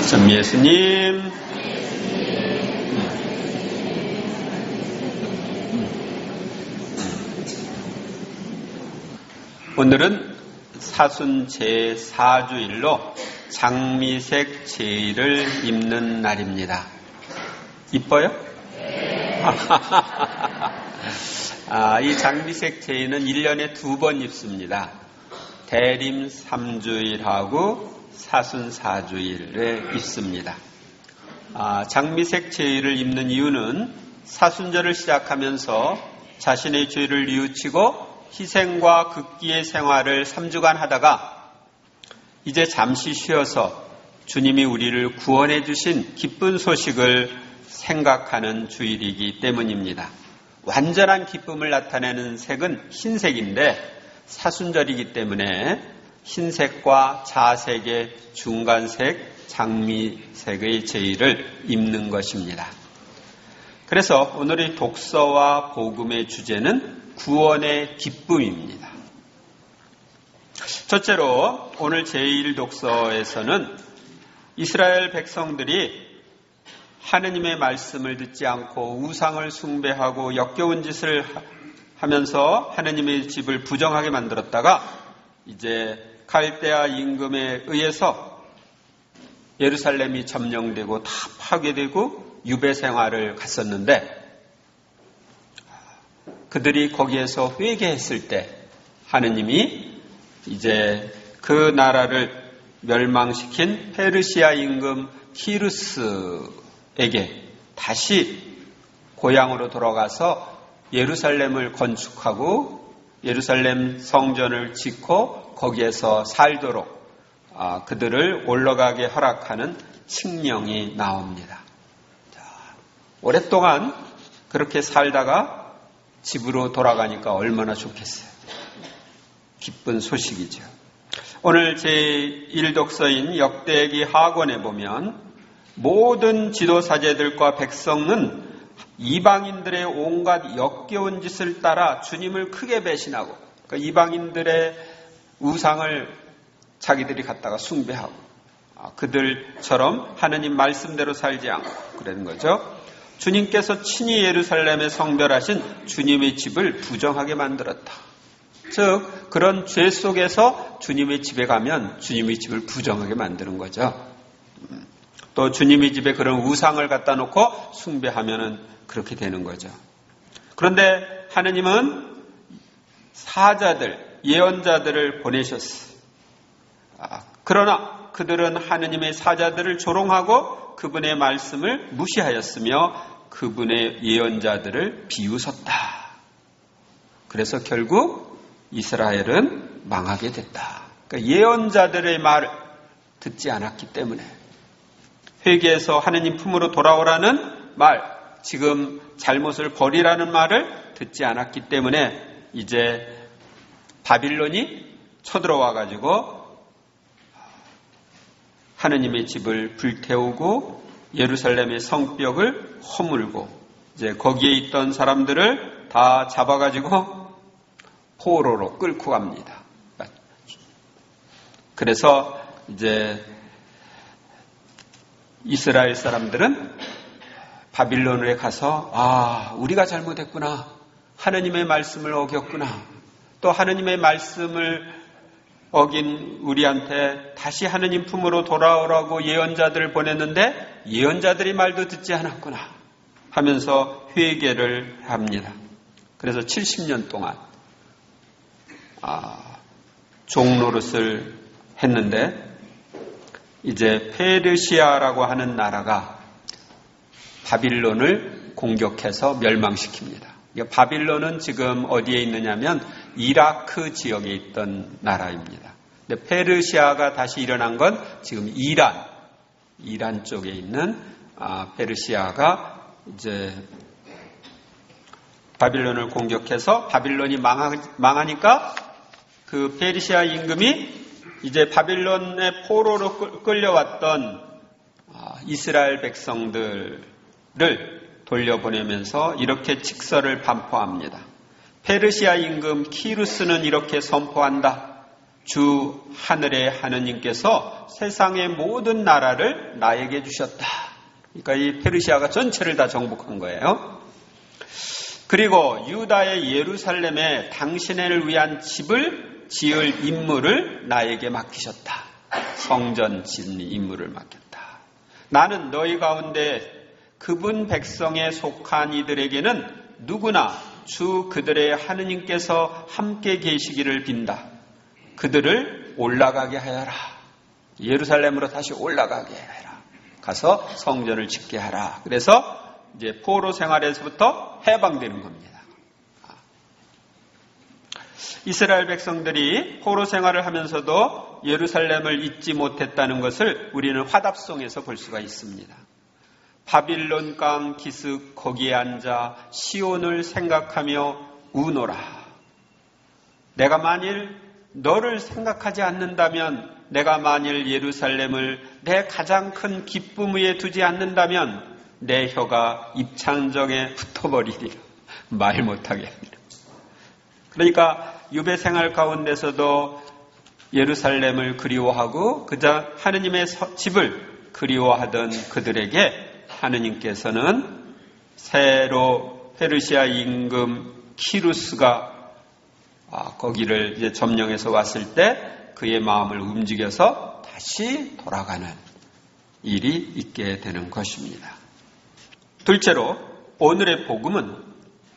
전 예수님. 오늘은 사순 제4주일로 장미색 제의를 입는 날입니다. 이뻐요? 이 장미색 제의는 1년에 2번 입습니다. 대림 3주일하고 사순 4주일에 입습니다. 장미색 제의를 입는 이유는 사순절을 시작하면서 자신의 죄를 뉘우치고 희생과 극기의 생활을 3주간 하다가 이제 잠시 쉬어서 주님이 우리를 구원해 주신 기쁜 소식을 생각하는 주일이기 때문입니다. 완전한 기쁨을 나타내는 색은 흰색인데 사순절이기 때문에 흰색과 자색의 중간색 장미색의 제의를 입는 것입니다. 그래서 오늘의 독서와 복음의 주제는 구원의 기쁨입니다. 첫째로 오늘 제1 독서에서는 이스라엘 백성들이 하느님의 말씀을 듣지 않고 우상을 숭배하고 역겨운 짓을 하면서 하느님의 집을 부정하게 만들었다가 이제 갈대아 임금에 의해서 예루살렘이 점령되고 다 파괴되고 유배 생활을 갔었는데 그들이 거기에서 회개했을 때 하느님이 이제 그 나라를 멸망시킨 페르시아 임금 키루스에게 다시 고향으로 돌아가서 예루살렘을 건축하고 예루살렘 성전을 짓고 거기에서 살도록 그들을 올라가게 허락하는 칙령이 나옵니다. 오랫동안 그렇게 살다가 집으로 돌아가니까 얼마나 좋겠어요. 기쁜 소식이죠. 오늘 제1독서인 역대기 하권에 보면 모든 지도사제들과 백성은 이방인들의 온갖 역겨운 짓을 따라 주님을 크게 배신하고 그러니까 이방인들의 우상을 자기들이 갖다가 숭배하고 그들처럼 하느님 말씀대로 살지 않고 그러는 거죠. 주님께서 친히 예루살렘에 성별하신 주님의 집을 부정하게 만들었다. 즉 그런 죄 속에서 주님의 집에 가면 주님의 집을 부정하게 만드는 거죠. 또 주님의 집에 그런 우상을 갖다 놓고 숭배하면은 그렇게 되는 거죠. 그런데 하느님은 사자들, 예언자들을 보내셨어요. 그러나 그들은 하느님의 사자들을 조롱하고 그분의 말씀을 무시하였으며 그분의 예언자들을 비웃었다. 그래서 결국 이스라엘은 망하게 됐다. 그러니까 예언자들의 말을 듣지 않았기 때문에 회개해서 하느님 품으로 돌아오라는 말, 지금 잘못을 버리라는 말을 듣지 않았기 때문에 이제 바빌론이 쳐들어와 가지고 하느님의 집을 불태우고 예루살렘의 성벽을 허물고 이제 거기에 있던 사람들을 다 잡아가지고 포로로 끌고 갑니다. 그래서 이제 이스라엘 사람들은 바빌론에 가서 우리가 잘못했구나. 하느님의 말씀을 어겼구나. 또 하느님의 말씀을 어긴 우리한테 다시 하느님 품으로 돌아오라고 예언자들을 보냈는데 예언자들이 말도 듣지 않았구나 하면서 회개를 합니다. 그래서 70년 동안 종노릇을 했는데 이제 페르시아라고 하는 나라가 바빌론을 공격해서 멸망시킵니다. 바빌론은 지금 어디에 있느냐면 이라크 지역에 있던 나라입니다. 근데 페르시아가 다시 일어난 건 지금 이란 쪽에 있는 페르시아가 이제 바빌론을 공격해서 바빌론이 망하니까 그 페르시아 임금이 이제 바빌론의 포로로 끌려왔던 이스라엘 백성들을 돌려보내면서 이렇게 직서를 반포합니다. 페르시아 임금 키루스는 이렇게 선포한다. 주 하늘의 하느님께서 세상의 모든 나라를 나에게 주셨다. 그러니까 이 페르시아가 전체를 다 정복한 거예요. 그리고 유다의 예루살렘에 당신을 위한 집을 지을 임무를 나에게 맡기셨다. 성전 짓는 임무를 맡겼다. 나는 너희 가운데 그분 백성에 속한 이들에게는 누구나 주 그들의 하느님께서 함께 계시기를 빈다. 그들을 올라가게 하여라. 예루살렘으로 다시 올라가게 하여라. 가서 성전을 짓게 하라. 그래서 이제 포로 생활에서부터 해방되는 겁니다. 이스라엘 백성들이 포로 생활을 하면서도 예루살렘을 잊지 못했다는 것을 우리는 화답송에서 볼 수가 있습니다. 바빌론 강 기슭 거기에 앉아 시온을 생각하며 우노라. 내가 만일 너를 생각하지 않는다면, 내가 만일 예루살렘을 내 가장 큰 기쁨 위에 두지 않는다면 내 혀가 입창정에 붙어버리리라. 말 못하게 하리라. 그러니까 유배 생활 가운데서도 예루살렘을 그리워하고 그저 하느님의 집을 그리워하던 그들에게 하느님께서는 새로 페르시아 임금 키루스가 거기를 이제 점령해서 왔을 때 그의 마음을 움직여서 다시 돌아가는 일이 있게 되는 것입니다. 둘째로 오늘의 복음은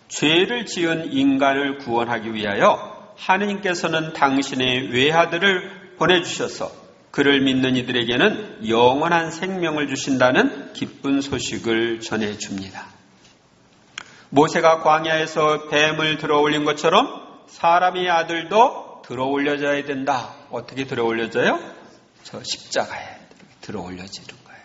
죄를 지은 인간을 구원하기 위하여 하느님께서는 당신의 외아들을 보내주셔서 그를 믿는 이들에게는 영원한 생명을 주신다는 기쁜 소식을 전해줍니다. 모세가 광야에서 뱀을 들어올린 것처럼 사람의 아들도 들어올려져야 된다. 어떻게 들어올려져요? 저 십자가에 들어올려지는 거예요.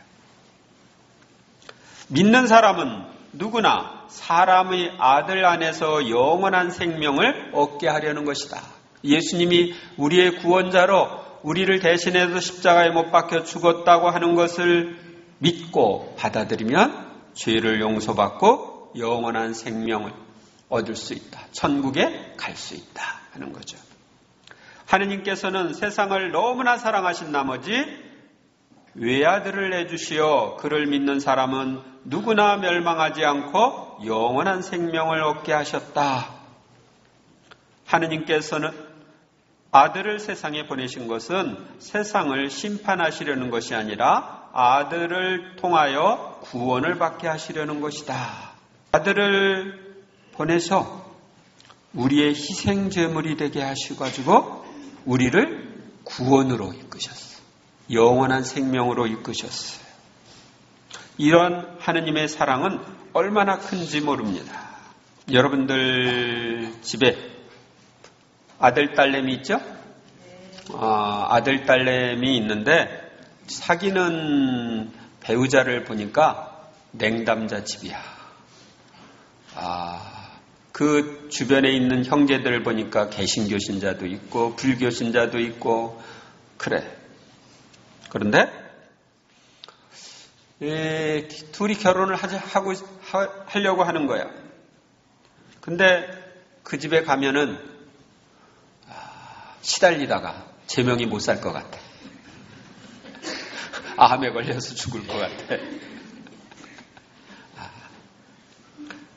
믿는 사람은 누구나 사람의 아들 안에서 영원한 생명을 얻게 하려는 것이다. 예수님이 우리의 구원자로 우리를 대신해서 십자가에 못 박혀 죽었다고 하는 것을 믿고 받아들이면 죄를 용서받고 영원한 생명을 얻을 수 있다. 천국에 갈 수 있다 하는 거죠. 하느님께서는 세상을 너무나 사랑하신 나머지 외아들을 내주시어 그를 믿는 사람은 누구나 멸망하지 않고 영원한 생명을 얻게 하셨다. 하느님께서는 아들을 세상에 보내신 것은 세상을 심판하시려는 것이 아니라 아들을 통하여 구원을 받게 하시려는 것이다. 아들을 보내서 우리의 희생제물이 되게 하셔가지고 우리를 구원으로 이끄셨어요. 영원한 생명으로 이끄셨어요. 이런 하느님의 사랑은 얼마나 큰지 모릅니다. 여러분들 집에 아들, 딸내미 있죠? 아들, 딸내미 있는데 사귀는 배우자를 보니까 냉담자 집이야. 그 주변에 있는 형제들을 보니까 개신교 신자도 있고 불교 신자도 있고 그래. 그런데 둘이 결혼을 하려고 하는 거야. 근데 그 집에 가면은 시달리다가 제명이 못 살 것 같아. 암에 걸려서 죽을 것 같아.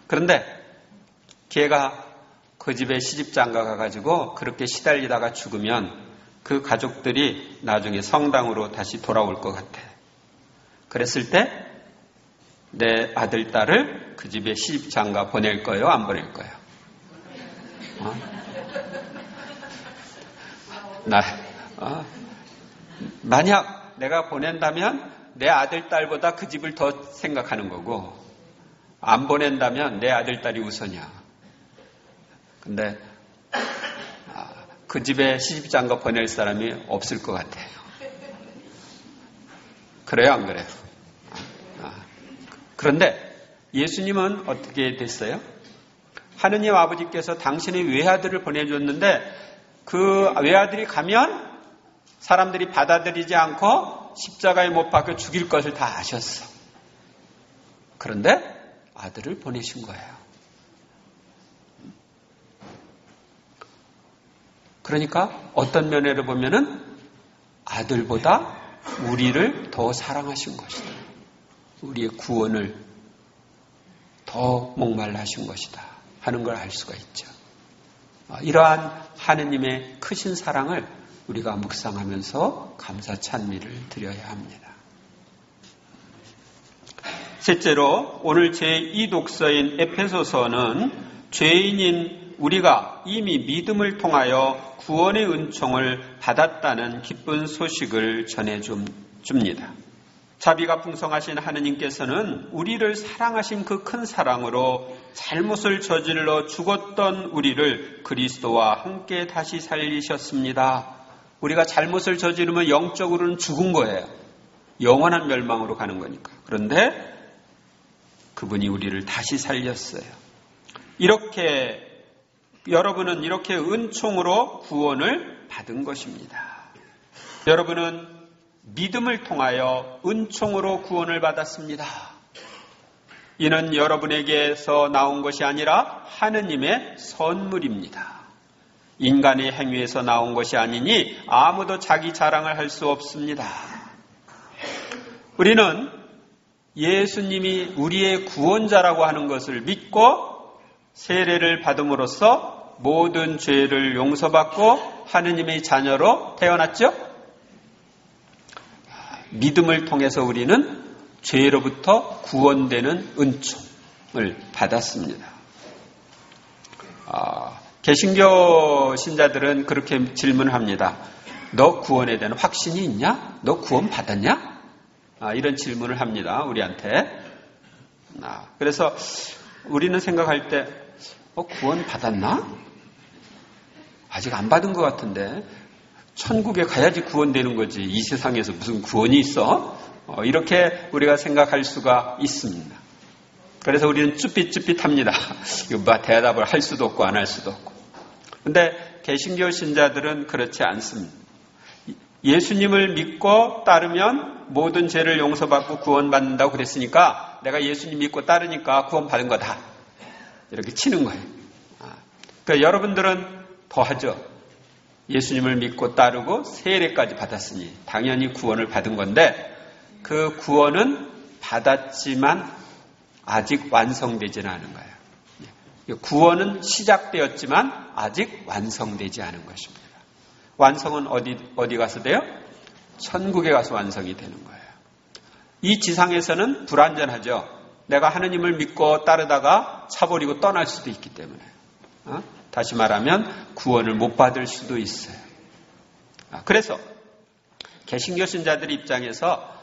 그런데 걔가 그 집에 시집장가 가가지고 그렇게 시달리다가 죽으면 그 가족들이 나중에 성당으로 다시 돌아올 것 같아. 그랬을 때 내 아들, 딸을 그 집에 시집장가 보낼 거예요? 안 보낼 거예요? 만약 내가 보낸다면 내 아들, 딸보다 그 집을 더 생각하는 거고 안 보낸다면 내 아들, 딸이 우선이야. 근데 그 집에 시집장가 보낼 사람이 없을 것 같아요. 그래요, 안 그래요? 그런데 예수님은 어떻게 됐어요? 하느님 아버지께서 당신의 외아들을 보내줬는데 그 외아들이 가면 사람들이 받아들이지 않고 십자가에 못 박혀 죽일 것을 다 아셨어. 그런데 아들을 보내신 거예요. 그러니까 어떤 면에로 보면은 아들보다 우리를 더 사랑하신 것이다. 우리의 구원을 더 목말라 하신 것이다 하는 걸 알 수가 있죠. 이러한 하느님의 크신 사랑을 우리가 묵상하면서 감사 찬미를 드려야 합니다. 셋째로 오늘 제2독서인 에페소서는 죄인인 우리가 이미 믿음을 통하여 구원의 은총을 받았다는 기쁜 소식을 전해줍니다. 자비가 풍성하신 하느님께서는 우리를 사랑하신 그 큰 사랑으로 잘못을 저질러 죽었던 우리를 그리스도와 함께 다시 살리셨습니다. 우리가 잘못을 저지르면 영적으로는 죽은 거예요. 영원한 멸망으로 가는 거니까. 그런데 그분이 우리를 다시 살렸어요. 여러분은 이렇게 은총으로 구원을 받은 것입니다. 여러분은 믿음을 통하여 은총으로 구원을 받았습니다. 이는 여러분에게서 나온 것이 아니라 하느님의 선물입니다. 인간의 행위에서 나온 것이 아니니 아무도 자기 자랑을 할 수 없습니다. 우리는 예수님이 우리의 구원자라고 하는 것을 믿고 세례를 받음으로써 모든 죄를 용서받고 하느님의 자녀로 태어났죠? 믿음을 통해서 우리는 죄로부터 구원되는 은총을 받았습니다. 개신교 신자들은 그렇게 질문합니다. 너 구원에 대한 확신이 있냐? 너 구원 받았냐? 이런 질문을 합니다. 우리한테. 그래서 우리는 생각할 때 구원 받았나? 아직 안 받은 것 같은데 천국에 가야지 구원되는 거지. 이 세상에서 무슨 구원이 있어? 이렇게 우리가 생각할 수가 있습니다. 그래서 우리는 쭈삣쭈삣합니다. 이거 대답을 할 수도 없고 안 할 수도 없고. 근데 개신교 신자들은 그렇지 않습니다. 예수님을 믿고 따르면 모든 죄를 용서받고 구원받는다고 그랬으니까 내가 예수님 믿고 따르니까 구원받은 거다. 이렇게 치는 거예요. 그러니까 여러분들은 더 하죠. 예수님을 믿고 따르고 세례까지 받았으니 당연히 구원을 받은 건데 그 구원은 받았지만 아직 완성되지는 않은 거예요. 구원은 시작되었지만 아직 완성되지 않은 것입니다. 완성은 어디 가서 돼요? 천국에 가서 완성이 되는 거예요. 이 지상에서는 불완전하죠. 내가 하느님을 믿고 따르다가 차버리고 떠날 수도 있기 때문에. 다시 말하면 구원을 못 받을 수도 있어요. 그래서 개신교 신자들 입장에서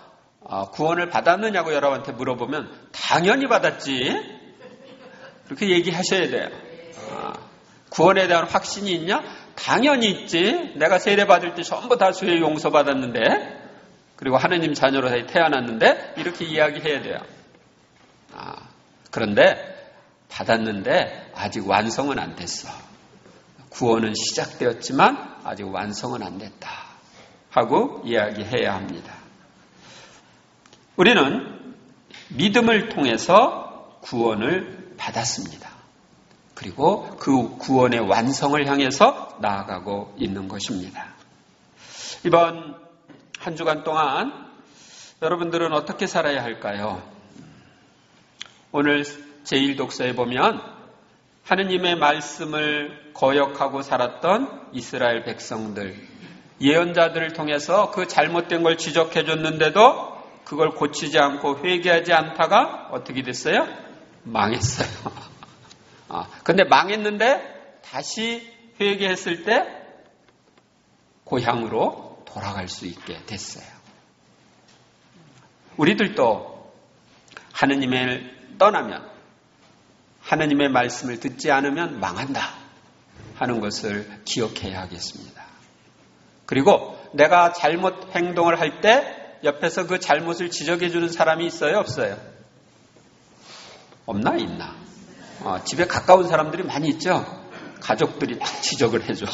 구원을 받았느냐고 여러분한테 물어보면 당연히 받았지. 그렇게 얘기하셔야 돼요. 구원에 대한 확신이 있냐? 당연히 있지. 내가 세례 받을 때 전부 다 죄 용서받았는데 그리고 하느님 자녀로 태어났는데 이렇게 이야기해야 돼요. 그런데 받았는데 아직 완성은 안 됐어. 구원은 시작되었지만 아직 완성은 안 됐다 하고 이야기해야 합니다. 우리는 믿음을 통해서 구원을 받았습니다. 그리고 그 구원의 완성을 향해서 나아가고 있는 것입니다. 이번 한 주간 동안 여러분들은 어떻게 살아야 할까요? 오늘 제1독서에 보면 하느님의 말씀을 거역하고 살았던 이스라엘 백성들, 예언자들을 통해서 그 잘못된 걸 지적해 줬는데도 그걸 고치지 않고 회개하지 않다가 어떻게 됐어요? 망했어요. 근데 망했는데 다시 회개했을 때 고향으로 돌아갈 수 있게 됐어요. 우리들도 하느님을 떠나면 하느님의 말씀을 듣지 않으면 망한다 하는 것을 기억해야 하겠습니다. 그리고 내가 잘못 행동을 할 때 옆에서 그 잘못을 지적해 주는 사람이 있어요? 없어요? 없나? 있나? 집에 가까운 사람들이 많이 있죠? 가족들이 막 지적을 해줘.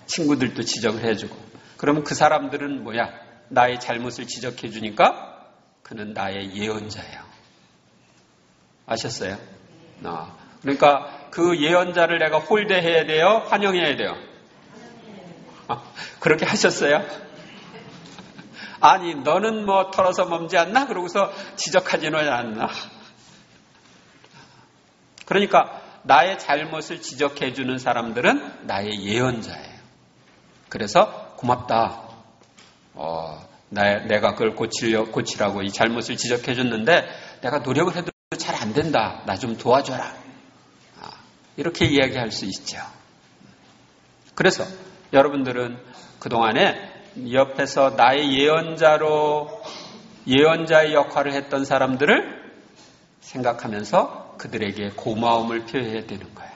친구들도 지적을 해주고. 그러면 그 사람들은 뭐야? 나의 잘못을 지적해 주니까 그는 나의 예언자예요. 아셨어요? 그러니까 그 예언자를 내가 홀대해야 돼요? 환영해야 돼요? 그렇게 하셨어요? 아니, 너는 뭐 털어서 먹지 않나? 그러고서 지적하지는 않나? 그러니까 나의 잘못을 지적해주는 사람들은 나의 예언자예요. 그래서 고맙다. 내가 그걸 고치라고 이 잘못을 지적해줬는데 내가 노력을 해도 잘 안 된다. 나 좀 도와줘라. 이렇게 이야기할 수 있죠. 그래서 여러분들은 그동안에 옆에서 나의 예언자의 역할을 했던 사람들을 생각하면서 그들에게 고마움을 표해야 되는 거예요.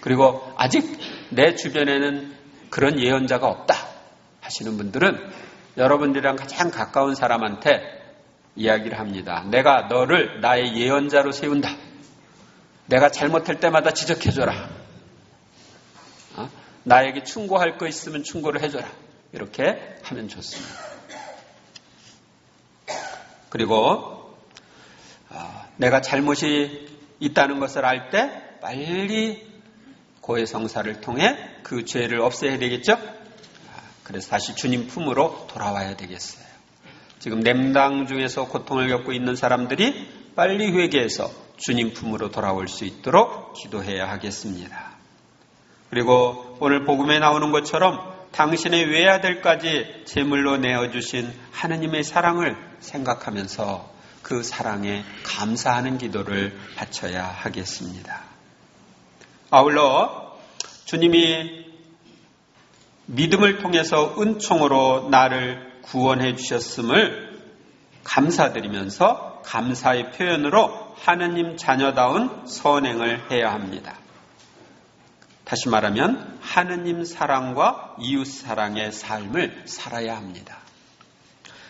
그리고 아직 내 주변에는 그런 예언자가 없다 하시는 분들은 여러분들이랑 가장 가까운 사람한테 이야기를 합니다. 내가 너를 나의 예언자로 세운다. 내가 잘못할 때마다 지적해줘라. 나에게 충고할 거 있으면 충고를 해줘라. 이렇게 하면 좋습니다. 그리고 내가 잘못이 있다는 것을 알 때 빨리 고해성사를 통해 그 죄를 없애야 되겠죠? 그래서 다시 주님 품으로 돌아와야 되겠어요. 지금 냄당 중에서 고통을 겪고 있는 사람들이 빨리 회개해서 주님 품으로 돌아올 수 있도록 기도해야 하겠습니다. 그리고 오늘 복음에 나오는 것처럼 당신의 외아들까지 제물로 내어주신 하느님의 사랑을 생각하면서 그 사랑에 감사하는 기도를 바쳐야 하겠습니다. 아울러 주님이 믿음을 통해서 은총으로 나를 구원해 주셨음을 감사드리면서 감사의 표현으로 하느님 자녀다운 선행을 해야 합니다. 다시 말하면 하느님 사랑과 이웃 사랑의 삶을 살아야 합니다.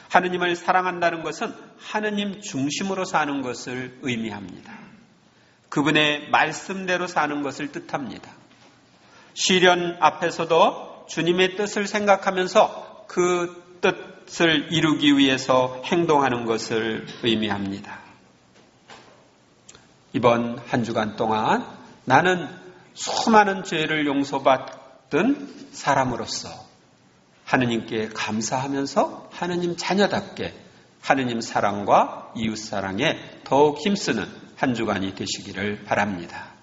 하느님을 사랑한다는 것은 하느님 중심으로 사는 것을 의미합니다. 그분의 말씀대로 사는 것을 뜻합니다. 시련 앞에서도 주님의 뜻을 생각하면서 그 뜻을 이루기 위해서 행동하는 것을 의미합니다. 이번 한 주간 동안 나는 수많은 죄를 용서받은 사람으로서 하느님께 감사하면서 하느님 자녀답게 하느님 사랑과 이웃 사랑에 더욱 힘쓰는 한 주간이 되시기를 바랍니다.